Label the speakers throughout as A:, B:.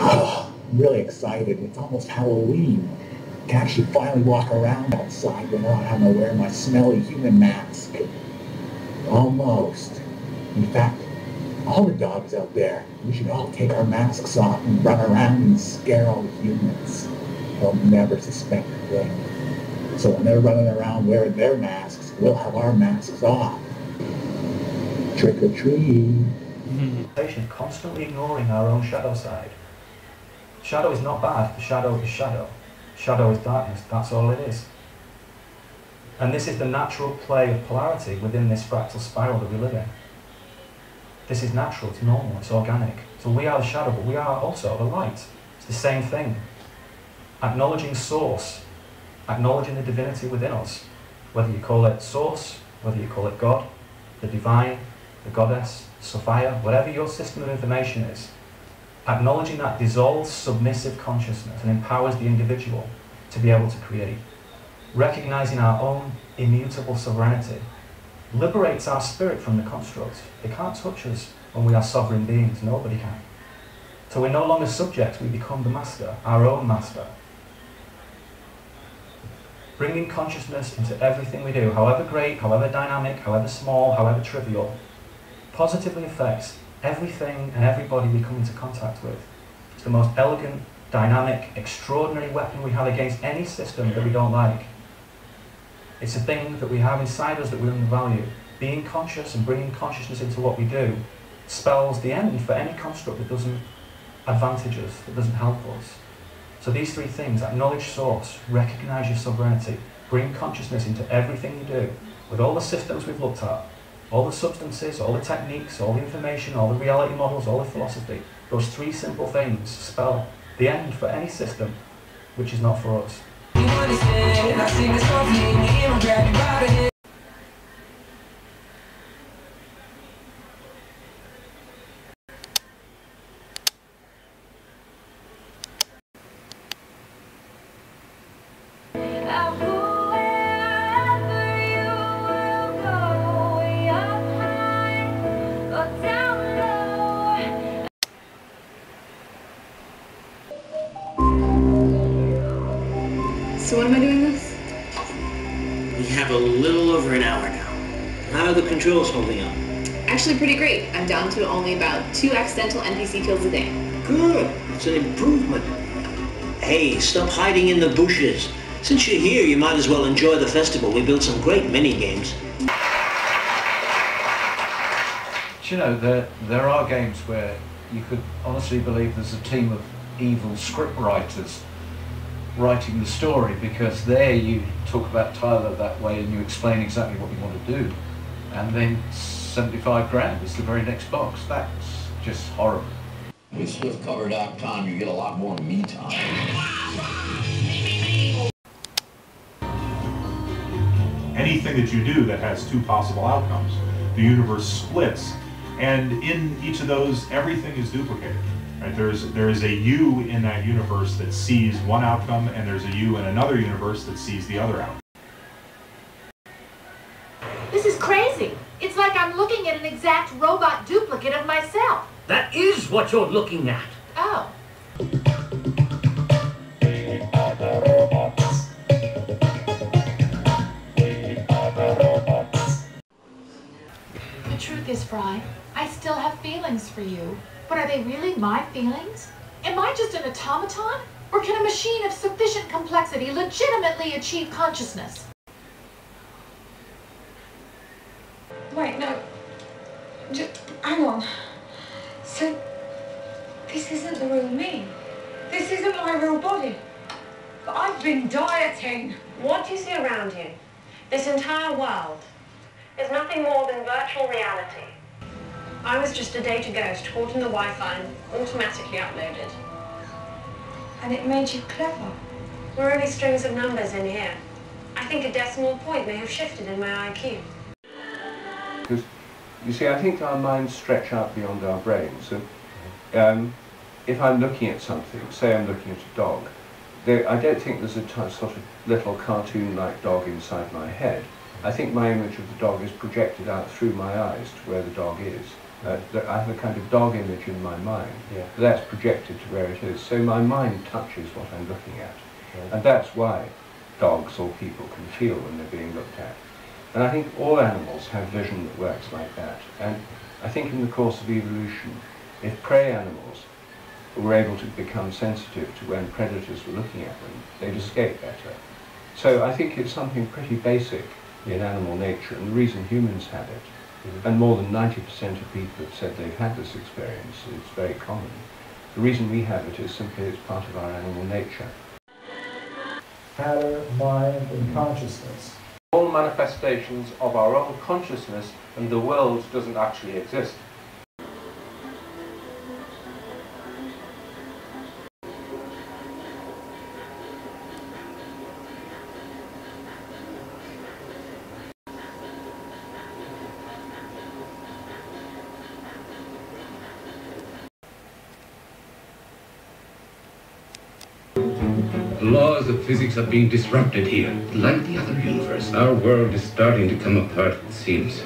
A: Oh, I'm really excited. It's almost Halloween. I can actually finally walk around outside without having to wear my smelly human mask. Almost. In fact, all the dogs out there, we should all take our masks off and run around and scare all the humans. They'll never suspect a thing. So when they're running around wearing their masks, we'll have our masks off. Trick or treat.
B: Constantly ignoring our own shadow side. Shadow is not bad, shadow is shadow. Shadow is darkness, that's all it is. And this is the natural play of polarity within this fractal spiral that we live in. This is natural, it's normal, it's organic. So we are the shadow, but we are also the light. It's the same thing. Acknowledging source, acknowledging the divinity within us, whether you call it source, whether you call it God, the divine, the goddess, Sophia, whatever your system of information is, acknowledging that dissolves submissive consciousness and empowers the individual to be able to create. Recognizing our own immutable sovereignty liberates our spirit from the construct. They can't touch us when we are sovereign beings, nobody can. So we're no longer subjects, we become the master, our own master. Bringing consciousness into everything we do, however great, however dynamic, however small, however trivial, positively affects everything and everybody we come into contact with. It's the most elegant, dynamic, extraordinary weapon we have against any system that we don't like. It's a thing that we have inside us that we undervalue. Being conscious and bringing consciousness into what we do spells the end for any construct that doesn't advantage us, that doesn't help us. So these three things: acknowledge source, recognize your sovereignty, bring consciousness into everything you do, with all the systems we've looked at, all the substances, all the techniques, all the information, all the reality models, all the philosophy. Those three simple things spell the end for any system which is not for us.
C: So when am I doing this?
D: We have a little over an hour now. How are the controls holding up?
C: Actually pretty great. I'm down to only about 2 accidental NPC kills a day.
D: Good. It's an improvement. Hey, stop hiding in the bushes. Since you're here, you might as well enjoy the festival. We built some great mini-games.
E: You know, there are games where you could honestly believe there's a team of evil script writers writing the story, because there you talk about Tyler that way and you explain exactly what you want to do, and then 75 grand is the very next box. That's just horrible.
F: With SwiftCover.com you get a lot more me time.
G: Anything that you do that has 2 possible outcomes, the universe splits, and in each of those everything is duplicated. Right? There is a you in that universe that sees one outcome, and there's a you in another universe that sees the other outcome.
H: This is crazy. It's like I'm looking at an exact robot duplicate of myself.
I: That is what you're looking at.
H: Oh. The truth is, Fry, I still have feelings for you. But are they really my feelings? Am I just an automaton? Or can a machine of sufficient complexity legitimately achieve consciousness?
J: Wait, no. Just hang on. So, this isn't the real me. This isn't my real body. But I've been dieting.
K: What you see around you, this entire world, is nothing more than virtual reality. I was just a data ghost caught in the Wi-Fi and automatically uploaded.
J: And it made you clever.
K: We're only strings of numbers in here. I think a decimal point may have shifted in my IQ.
E: Because, you see, I think our minds stretch out beyond our brains. So, if I'm looking at something, say I'm looking at a dog, I don't think there's a sort of little cartoon-like dog inside my head. I think my image of the dog is projected out through my eyes to where the dog is. I have a kind of dog image in my mind.
B: Yeah.
E: That's projected to where it is. So my mind touches what I'm looking at.
B: Yeah.
E: And that's why dogs or people can feel when they're being looked at. And I think all animals have vision that works like that. And I think in the course of evolution, if prey animals were able to become sensitive to when predators were looking at them, they'd escape better. So I think it's something pretty basic in animal nature, and the reason humans have it, and more than 90% of people have said they've had this experience, it's very common. The reason we have it is simply it's part of our animal nature.
L: Matter, mind, and consciousness.
B: All manifestations of our own consciousness, and the world doesn't actually exist.
M: The laws of physics are being disrupted here. Like the other universe, our world is starting to come apart, it seems.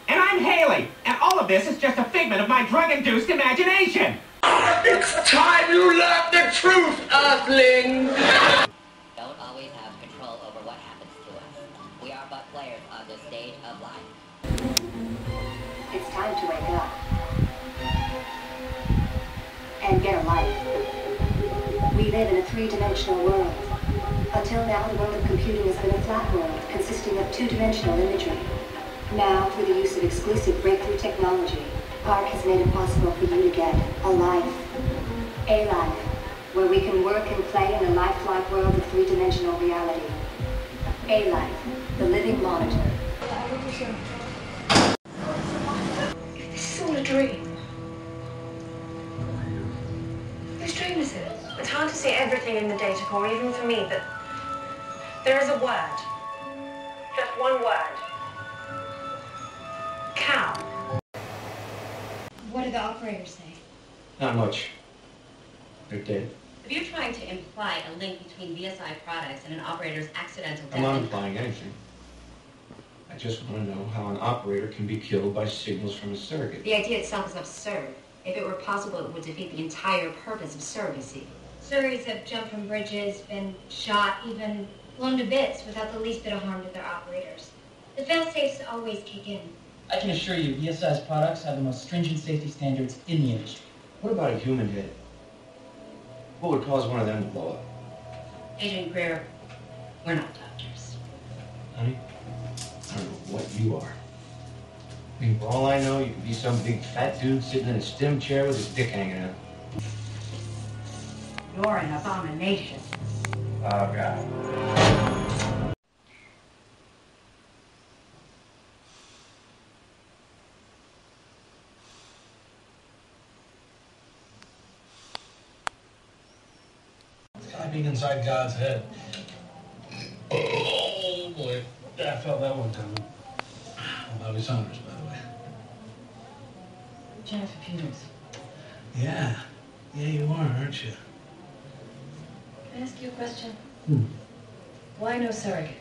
N: And I'm Haley, and all of this is just a figment of my drug-induced imagination.
O: It's time you learn the truth, Earthling!
P: Don't always have control over what happens to us. We are but players on the stage of life.
Q: It's time to wake up. And get a life. We live in a three-dimensional world. Until now, the world of computing has been a flat world consisting of two-dimensional imagery. Now, through the use of exclusive breakthrough technology, ARC has made it possible for you to get a life. A life, where we can work and play in a lifelike world of three-dimensional reality. A life, the living monitor.
J: This is all a dream. Whose dream is it?
K: It's hard to see everything in the data core, even for me, but there is a word. Just one word. Cow.
R: What did the operators say?
S: Not much. They're dead.
R: If you're trying to imply a link between VSI products and an operator's accidental death...
S: I'm not implying anything. I just want to know how an operator can be killed by signals from a surrogate.
R: The idea itself is absurd. If it were possible, it would defeat the entire purpose of surrogacy. Surrogates have jumped from bridges, been shot, even blown to bits without the least bit of harm to their operators. The fail-safes always kick in.
T: I can assure you, VSI's products have the most stringent safety standards in the industry.
S: What about a human head? What would cause one of them to blow up?
R: Agent Greer, we're not doctors.
S: Honey, I don't know what you are. I mean, for all I know, you could be some big fat dude sitting in a stem chair with his dick hanging out.
R: You're an abomination.
S: Oh, God.
U: Being inside God's head. Oh boy, I felt that one coming. Bobby Saunders, by the way.
R: Jennifer Peters.
U: Yeah, you are, aren't you?
R: Can I ask you a question?
U: Hmm.
R: Why no surrogate?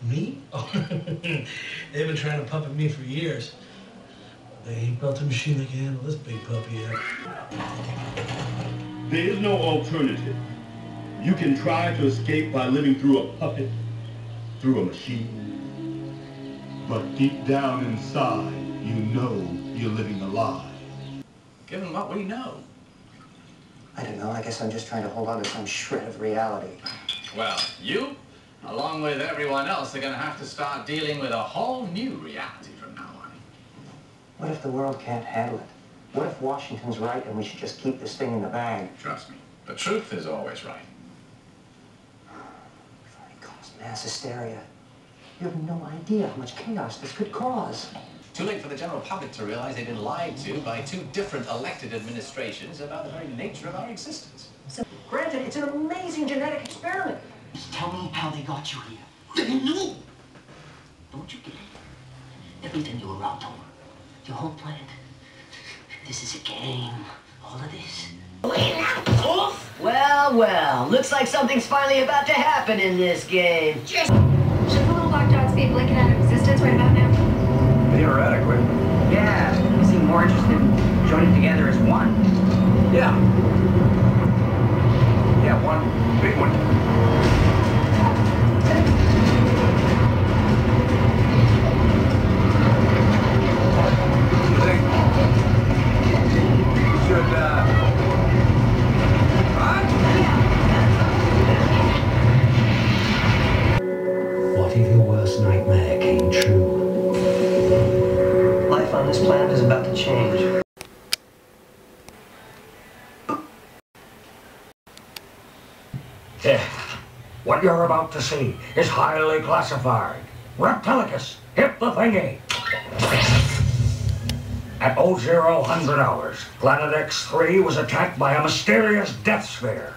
U: Me? Oh, they've been trying to puppet me for years. They ain't built a machine that can handle this big puppy yet.
V: There is no alternative. You can try to escape by living through a puppet, through a machine. But deep down inside, you know you're living a lie.
W: Given what we know.
X: I don't know, I guess I'm just trying to hold on to some shred of reality.
F: Well, you, along with everyone else, are going to have to start dealing with a whole new reality from now on.
X: What if the world can't handle it? What if Washington's right and we should just keep this thing in the bag?
F: Trust me, the truth is always right.
X: Mass hysteria. You have no idea how much chaos this could cause.
F: Too late for the general public to realize they've been lied to by two different elected administrations about the very nature of our existence.
X: So, granted, it's an amazing genetic experiment.
O: Just tell me how they got you here. They knew. Don't you get it? Everything you were out over.
I: Your whole plan. This is a game. All of this.
A: Well, well. Looks like something's finally about to happen in this game.
R: Should the little black dots be blinking out of existence right about now?
C: Theoretically.
A: Yeah, you seem more interested in joining together as one.
C: Yeah. Yeah, one big one. You think we should,
D: What if your worst nightmare came true?
X: Life on this planet is about to change.
G: What you're about to see is highly classified. Reptilicus, hit the thingy! At 0000 hours, Planet X-3 was attacked by a mysterious death sphere.